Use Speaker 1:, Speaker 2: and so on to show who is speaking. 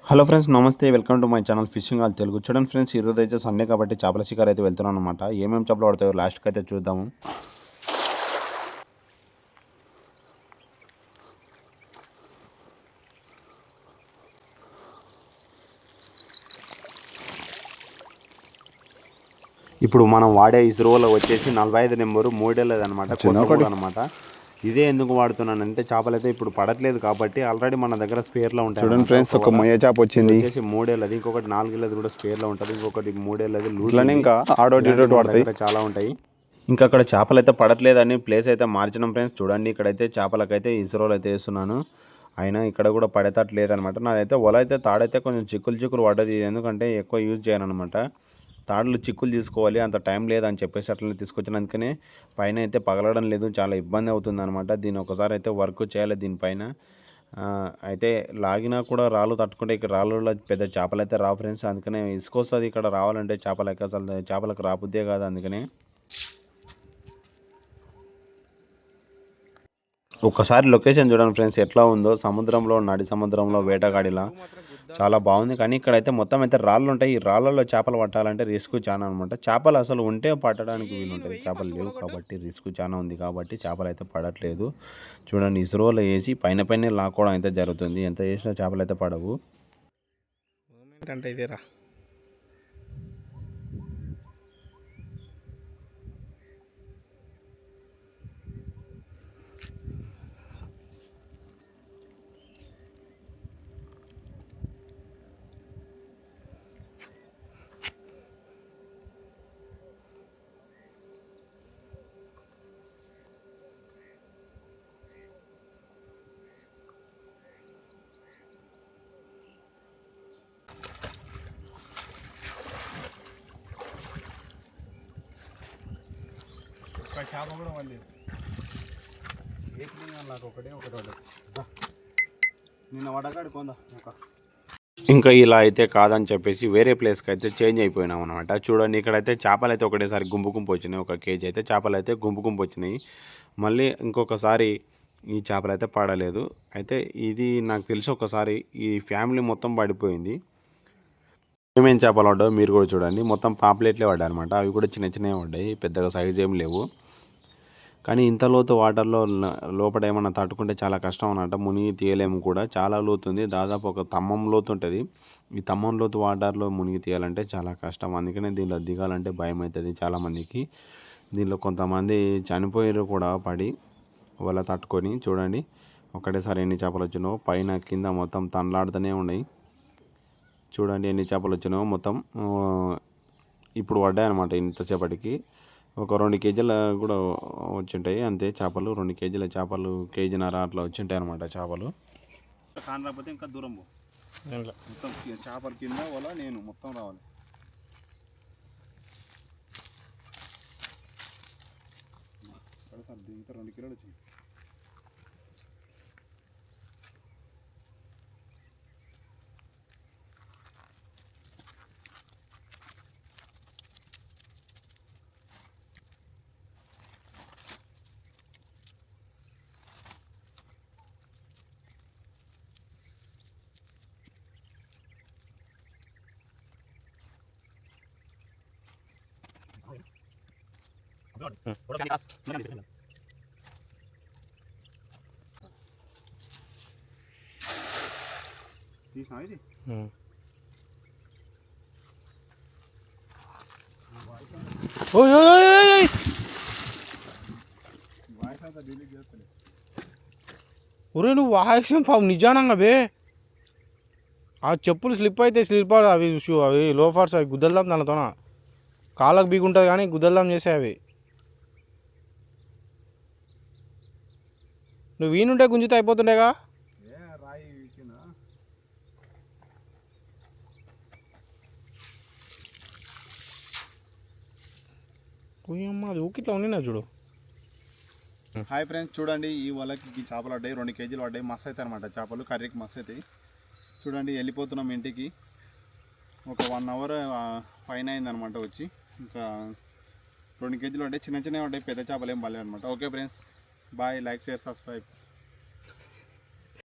Speaker 1: Hello friends, నమస్తే. Welcome to my channel fishing all Telugu. చూడండి friends, ఈరోజు అయితే సండే కాబట్టి చేపల షికారు అయితే వెళ్తున్నాను అనమాట. ఏమేమి చేపలు పడతాయో లాస్ట్కి అయితే చూద్దాము. ఇప్పుడు మనం వాడే ఇసురువలో వచ్చేసి 45 నెంబరు 3 అనమాట, అనమాట. ఇదే ఎందుకు వాడుతున్నానంటే చేపలు అయితే ఇప్పుడు పడట్లేదు కాబట్టి ఆల్రెడీ మన దగ్గర స్పేర్లో ఉంటాయి.
Speaker 2: చూడండి ఫ్రెండ్స్, ఒక మొయ్య చేప వచ్చింది
Speaker 1: వచ్చేసి 3 ఇంకొకటి 4 కూడా స్పేర్లో ఉంటుంది, ఇంకొకటి 3 లూజ్.
Speaker 2: ఇంకా
Speaker 1: చాలా ఉంటాయి. ఇంకా అక్కడ చేపలు అయితే పడట్లేదని ప్లేస్ అయితే మార్చినాం ఫ్రెండ్స్. చూడండి, ఇక్కడైతే చేపలకైతే ఇసురోలు అయితే వేస్తున్నాను. అయినా ఇక్కడ కూడా పడేటట్లేదు అనమాట. నాదైతే వల అయితే తాడైతే కొంచెం చిక్కులు పడ్డది, ఎందుకంటే ఎక్కువ యూజ్ చేయను అనమాట. తాడులు చిక్కులు తీసుకోవాలి, అంత టైం లేదని చెప్పేసి అట్లనే తీసుకొచ్చిన. అందుకనే పైన అయితే పగలడం లేదు, చాలా ఇబ్బంది అవుతుంది అనమాట. దీన్ని ఒకసారి అయితే వర్క్ చేయాలి దీనిపైన. అయితే లాగినా కూడా రాళ్ళు తట్టుకుంటే ఇక్కడ రాళ్ళలో పెద్ద చేపలు అయితే రావు ఫ్రెండ్స్. అందుకనే ఇసుకొస్తుంది ఇక్కడ రావాలంటే చేపలకి, అసలు చేపలకు రాబుద్దే కాదు. అందుకనే ఒక్కసారి లొకేషన్ చూడండి ఫ్రెండ్స్, ఎట్లా ఉందో. సముద్రంలో, నడి సముద్రంలో వేటగాడిలా చాలా బాగుంది. కానీ ఇక్కడైతే మొత్తం అయితే రాళ్ళు ఉంటాయి. ఈ రాళ్ళలో చేపలు పట్టాలంటే రిస్క్ చాలా అనమాట. చేపలు అసలు ఉంటే పట్టడానికి వీలు ఉంటుంది, చేపలు లేవు కాబట్టి రిస్క్ చాలా ఉంది. కాబట్టి చేపలు అయితే పడట్లేదు. చూడండి, ఇసురోలో వేసి పైన లాక్కోవడం అయితే జరుగుతుంది. ఎంత చేసినా చేపలు అయితే పడవు.
Speaker 2: అంటే ఇదేరా చేప కూడా మళ్ళీ నాకు ఒకటే నిన్న వడగాడు కొందా.
Speaker 1: ఇంకా ఇలా అయితే కాదని చెప్పేసి వేరే ప్లేస్కి అయితే చేంజ్ అయిపోయినాం అనమాట. చూడండి, ఇక్కడైతే చేపలు అయితే ఒకటేసారి గుంపు వచ్చినాయి. 1 కేజీ అయితే చేపలు అయితే గుంపు వచ్చినాయి. మళ్ళీ ఇంకొకసారి ఈ చేపలు అయితే పడలేదు. అయితే ఇది నాకు తెలిసి ఒకసారి ఈ ఫ్యామిలీ మొత్తం పడిపోయింది. ఏమేమి చేపలు పడ్డాయో మీరు కూడా చూడండి. మొత్తం పాంప్లెట్లే పడ్డాయి అనమాట. అవి కూడా చిన్న పడ్డాయి, పెద్దగా సైజ్ ఏం లేవు. కానీ ఇంత లోతు వాటర్లో లోపల ఏమన్నా తట్టుకుంటే చాలా కష్టం అన్నమాట. మునిగి తీయలేము కూడా, చాలా లోతు ఉంది. దాదాపు ఒక తమ్మం లోతు ఉంటుంది. ఈ తమ్మం లోతు వాటర్లో మునిగి తీయాలంటే చాలా కష్టం. అందుకనే దీనిలో దిగాలంటే భయం అవుతుంది చాలామందికి. దీనిలో కొంతమంది చనిపోయారు కూడా పడి వల తట్టుకొని. చూడండి, ఒకటేసారి ఎన్ని చేపలు వచ్చినాయో. పైన కింద మొత్తం తనలాడుతూనే ఉన్నాయి. చూడండి ఎన్ని చేపలు వచ్చినాయో. మొత్తం ఇప్పుడు పడ్డాయి అనమాట. ఇంతసేపటికి ఒక 2 కేజీల కూడా వచ్చింటాయి అంతే చేపలు. 2 కేజీల చేపలు, కేజీన్నర అట్లా వచ్చింటాయి అనమాట చేపలు. కానరాకపోతే ఇంకా దూరం మొత్తం చేపల కింద వల్ల నేను మొత్తం రావాలి. సార్ దీంతో 2 కిలోలు వచ్చింది.
Speaker 2: ఒరే నువ్వు వాయిసం పావు నిజానంగా బే. ఆ చెప్పులు స్లిప్ అయితే స్లిప్పర్, అవి అవి లోఫర్స్, అవి గుద్దల్దాం దానితోన. కాళ్ళకు బీగుంటుంది కానీ గుద్దల్దాం చేసే అవి. నువ్వు వీనుంటే గుంజితే అయిపోతుండేగా. అది ఊకిట్లా ఉండినా చూడు.
Speaker 1: హాయ్ ఫ్రెండ్స్, చూడండి ఈ వలకి చేపలు పడ్డాయి. 2 కేజీలు పడ్డాయి. మస్తు అవుతాయి అనమాట చేపలు, కర్రీకి మస్తు అవుతాయి. చూడండి, వెళ్ళిపోతున్నాం ఇంటికి. ఒక 1 అవర్ పైన అయిందనమాట వచ్చి. ఇంకా 2 కేజీలు పడ్డాయి. చిన్నవి పడ్డాయి, పెద్ద చేపలు ఏం పడలేదు అనమాట. Okay friends, bye. Like, share, subscribe.